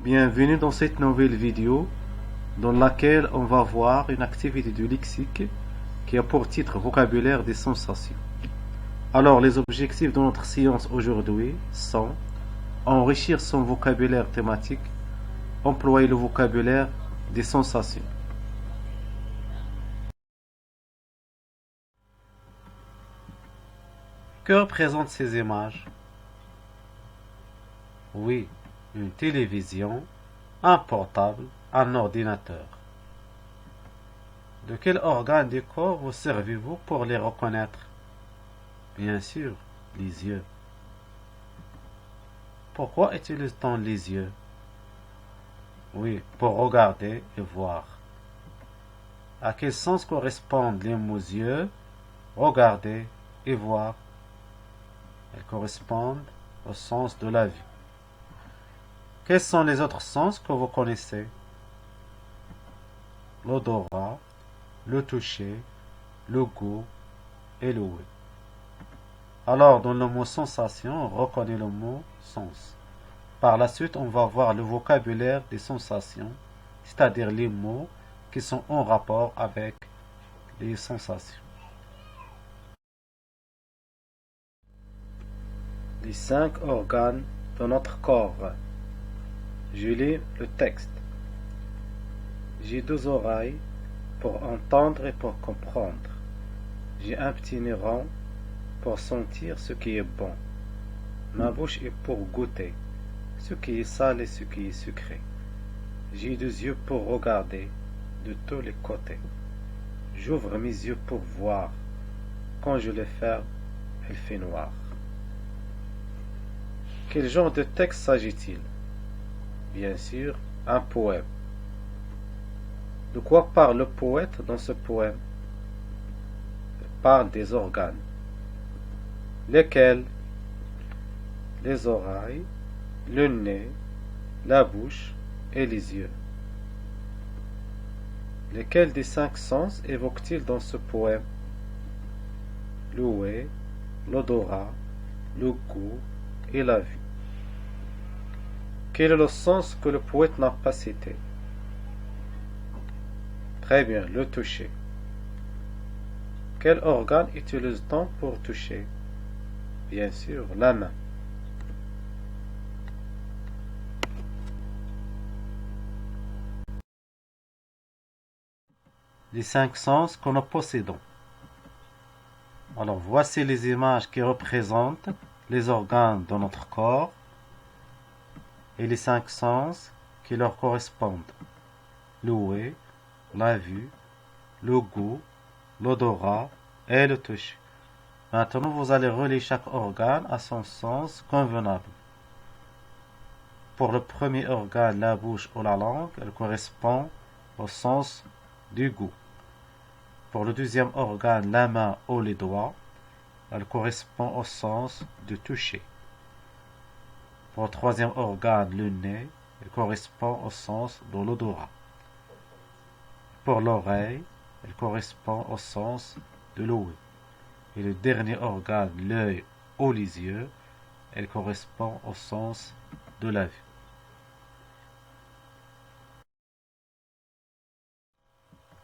Bienvenue dans cette nouvelle vidéo dans laquelle on va voir une activité du lexique qui a pour titre vocabulaire des sensations. Alors les objectifs de notre séance aujourd'hui sont enrichir son vocabulaire thématique, employer le vocabulaire des sensations. Que représentent ces images? Oui, une télévision, un portable, un ordinateur. De quel organe du corps vous servez-vous pour les reconnaître? Bien sûr, les yeux. Pourquoi utilise-t-on les yeux? Oui, pour regarder et voir. À quel sens correspondent les mots yeux, regarder et voir? Elles correspondent au sens de la vue. Quels sont les autres sens que vous connaissez? L'odorat, le toucher, le goût et l'ouïe. Alors, dans le mot sensation, on reconnaît le mot sens. Par la suite, on va voir le vocabulaire des sensations, c'est-à-dire les mots qui sont en rapport avec les sensations. Les 5 organes de notre corps. Je lis le texte. J'ai 2 oreilles pour entendre et pour comprendre. J'ai un petit nez rond pour sentir ce qui est bon. Ma bouche est pour goûter ce qui est salé et ce qui est sucré. J'ai 2 yeux pour regarder de tous les côtés. J'ouvre mes yeux pour voir. Quand je les ferme, il fait noir. Quel genre de texte s'agit-il? Bien sûr, un poème. De quoi parle le poète dans ce poème? Il parle des organes. Lesquels? Les oreilles, le nez, la bouche et les yeux. Lesquels des 5 sens évoque-t-il dans ce poème? L'ouïe, l'odorat, le goût et la vue. Quel est le sens que le poète n'a pas cité? Très bien, le toucher. Quel organe utilise-t-on pour toucher? Bien sûr, la main. Les 5 sens que nous possédons. Alors voici les images qui représentent les organes de notre corps et les 5 sens qui leur correspondent. L'ouïe, la vue, le goût, l'odorat et le toucher. Maintenant, vous allez relier chaque organe à son sens convenable. Pour le premier organe, la bouche ou la langue, elle correspond au sens du goût. Pour le deuxième organe, la main ou les doigts, elle correspond au sens du toucher. Pour le troisième organe, le nez, elle correspond au sens de l'odorat. Pour l'oreille, elle correspond au sens de l'ouïe. Et le dernier organe, l'œil ou les yeux, elle correspond au sens de la vue.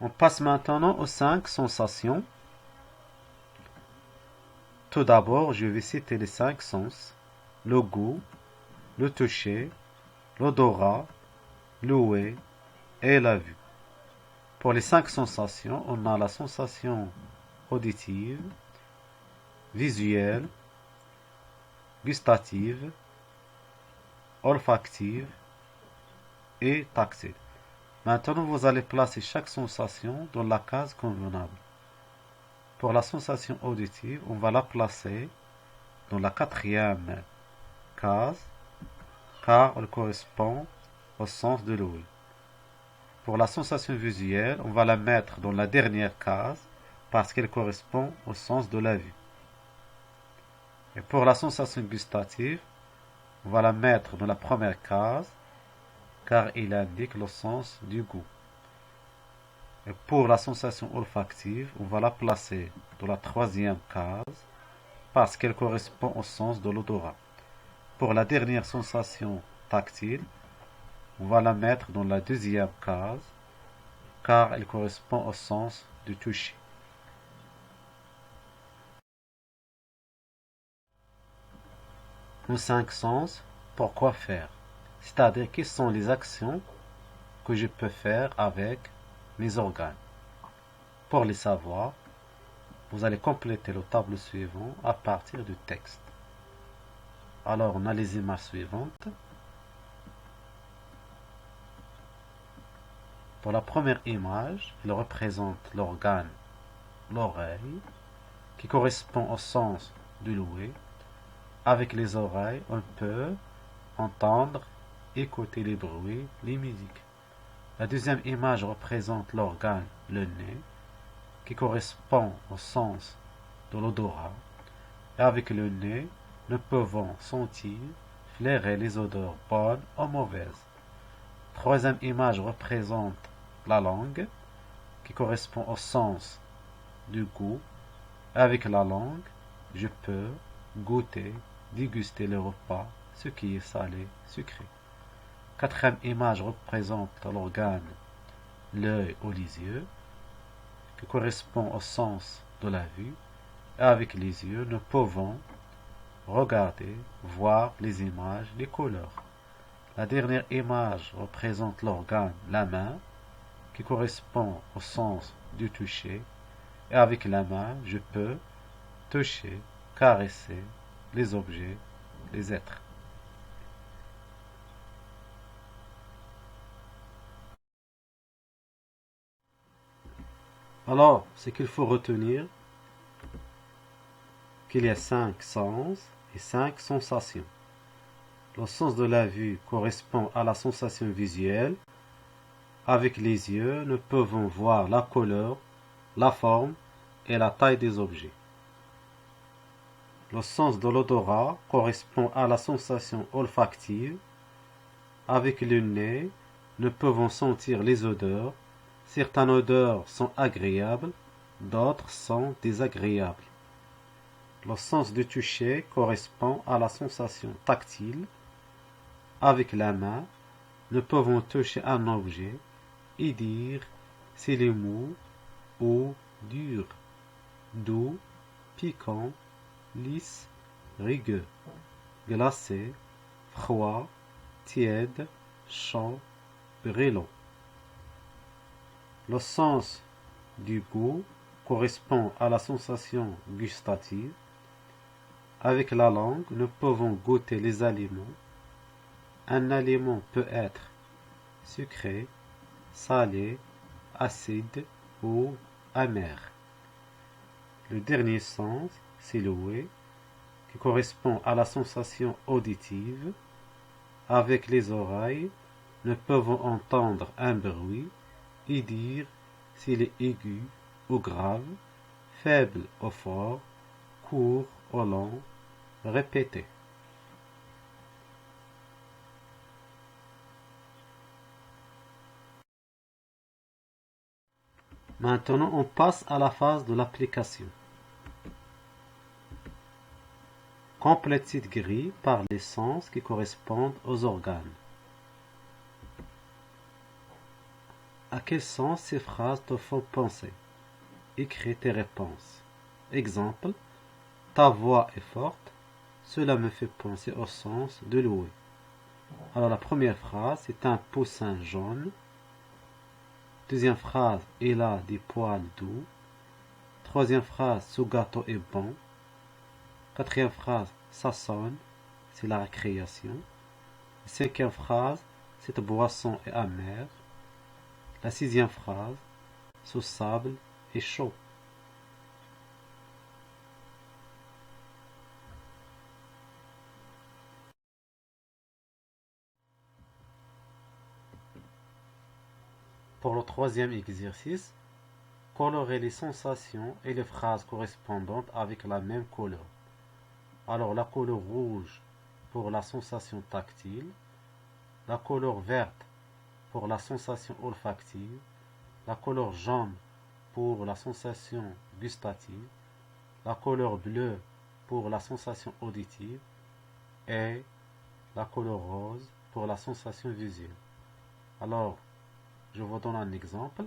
On passe maintenant aux 5 sensations. Tout d'abord, je vais citer les 5 sens. Le goût, le toucher, l'odorat, l'ouïe et la vue. Pour les 5 sensations, on a la sensation auditive, visuelle, gustative, olfactive et tactile. Maintenant, vous allez placer chaque sensation dans la case convenable. Pour la sensation auditive, on va la placer dans la 4e case, car elle correspond au sens de l'ouïe. Pour la sensation visuelle, on va la mettre dans la dernière case, parce qu'elle correspond au sens de la vue. Et pour la sensation gustative, on va la mettre dans la première case, car il indique le sens du goût. Et pour la sensation olfactive, on va la placer dans la 3e case, parce qu'elle correspond au sens de l'odorat. Pour la dernière sensation tactile, On va la mettre dans la deuxième case, car elle correspond au sens du toucher. Nos 5 sens, pourquoi faire? C'est-à-dire, quelles sont les actions que je peux faire avec mes organes. Pour les savoir, vous allez compléter le tableau suivant à partir du texte. Alors, on a les images suivantes. Pour la première image, elle représente l'organe, l'oreille, qui correspond au sens du l'ouïe. Avec les oreilles, on peut entendre, écouter les bruits, les musiques. La deuxième image représente l'organe, le nez, qui correspond au sens de l'odorat. Et avec le nez, nous pouvons sentir, flairer les odeurs bonnes ou mauvaises. Troisième image représente la langue, qui correspond au sens du goût. Et avec la langue, je peux goûter, déguster le repas, ce qui est salé, sucré. Quatrième image représente l'organe, l'œil ou les yeux, qui correspond au sens de la vue. Et avec les yeux, nous pouvons regarder, voir les images, les couleurs. La dernière image représente l'organe, la main, qui correspond au sens du toucher. Et avec la main, je peux toucher, caresser les objets, les êtres. Alors, ce qu'il faut retenir, qu'il y a 5 sens et 5 sensations. Le sens de la vue correspond à la sensation visuelle. Avec les yeux, nous pouvons voir la couleur, la forme et la taille des objets. Le sens de l'odorat correspond à la sensation olfactive. Avec le nez, nous pouvons sentir les odeurs. Certaines odeurs sont agréables, d'autres sont désagréables. Le sens du toucher correspond à la sensation tactile. Avec la main, nous pouvons toucher un objet et dire s'il est mou ou dur, doux, piquant, lisse, rugueux, glacé, froid, tiède, chaud, brûlant. Le sens du goût correspond à la sensation gustative. Avec la langue, nous pouvons goûter les aliments. Un aliment peut être sucré, salé, acide ou amer. Le dernier sens, c'est l'ouïe, qui correspond à la sensation auditive. Avec les oreilles, nous pouvons entendre un bruit et dire s'il est aigu ou grave, faible ou fort, court ou long, répété. Maintenant, on passe à la phase de l'application. Complète cette grille par les sens qui correspondent aux organes. À quel sens ces phrases te font penser? Écris tes réponses. Exemple, ta voix est forte, cela me fait penser au sens de l'ouïe. Alors la première phrase, c'est un poussin jaune. Deuxième phrase, il a des poils doux. Troisième phrase, ce gâteau est bon. Quatrième phrase, ça sonne, c'est la récréation. Cinquième phrase, cette boisson est amère. La sixième phrase, ce sable est chaud. Pour le troisième exercice, colorez les sensations et les phrases correspondantes avec la même couleur. Alors la couleur rouge pour la sensation tactile, la couleur verte pour la sensation olfactive, la couleur jaune pour la sensation gustative, la couleur bleue pour la sensation auditive et la couleur rose pour la sensation visuelle. Alors, je vous donne un exemple.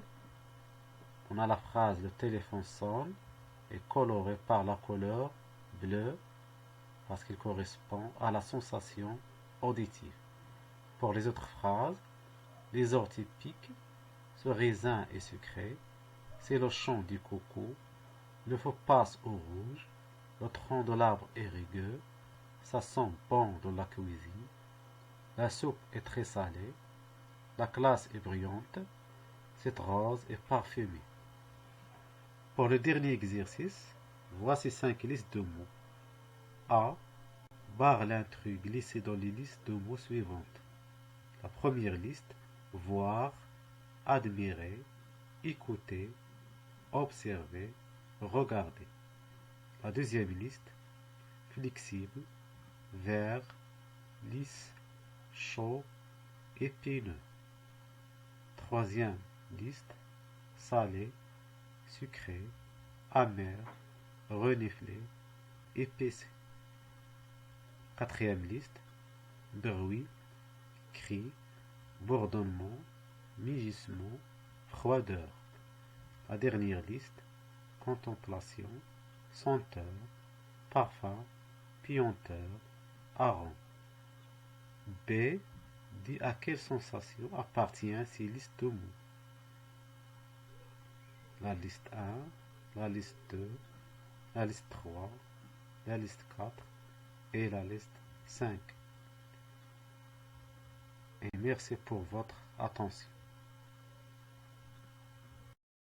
On a la phrase le téléphone sonne est coloré par la couleur bleue parce qu'il correspond à la sensation auditive. Pour les autres phrases, les orties piquent, ce raisin est sucré, c'est le chant du coucou, le feu passe au rouge, le tronc de l'arbre est rugueux, ça sent bon dans la cuisine, la soupe est très salée, la glace est brillante, cette rose est parfumée. Pour le dernier exercice, voici 5 listes de mots. A. Barre l'intrus glissé dans les listes de mots suivantes. La première liste, voir, admirer, écouter, observer, regarder. La deuxième liste, flexible, vert, lisse, chaud, épineux. Troisième liste, salé, sucré, amer, reniflé, épaissé. Quatrième liste, bruit, cri, bourdonnement, mugissement, froideur. La dernière liste, contemplation, senteur, parfum, puanteur, arôme. B. Dit à quelle sensation appartient ces listes de mots. La liste 1, la liste 2, la liste 3, la liste 4 et la liste 5. Et merci pour votre attention.